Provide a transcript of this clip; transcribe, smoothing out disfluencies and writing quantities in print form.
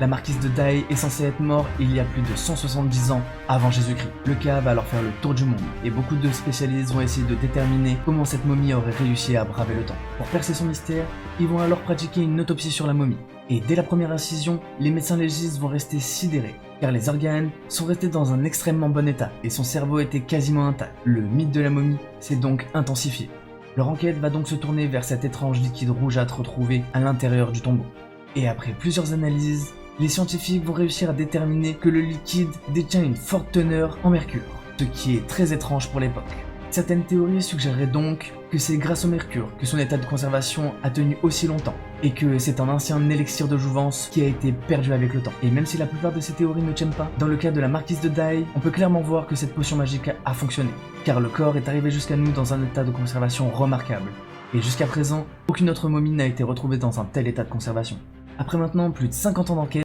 La marquise de Dai est censée être morte il y a plus de 170 ans avant Jésus-Christ. Le cas va alors faire le tour du monde et beaucoup de spécialistes vont essayer de déterminer comment cette momie aurait réussi à braver le temps. Pour percer son mystère, ils vont alors pratiquer une autopsie sur la momie. Et dès la première incision, les médecins légistes vont rester sidérés, car les organes sont restés dans un extrêmement bon état et son cerveau était quasiment intact. Le mythe de la momie s'est donc intensifié. Leur enquête va donc se tourner vers cet étrange liquide rougeâtre retrouvé à l'intérieur du tombeau. Et après plusieurs analyses, les scientifiques vont réussir à déterminer que le liquide détient une forte teneur en mercure, ce qui est très étrange pour l'époque. Certaines théories suggéreraient donc que c'est grâce au mercure que son état de conservation a tenu aussi longtemps, et que c'est un ancien élixir de jouvence qui a été perdu avec le temps. Et même si la plupart de ces théories ne tiennent pas, dans le cas de la marquise de Dai, on peut clairement voir que cette potion magique a fonctionné, car le corps est arrivé jusqu'à nous dans un état de conservation remarquable. Et jusqu'à présent, aucune autre momie n'a été retrouvée dans un tel état de conservation. Après maintenant plus de 50 ans d'enquête,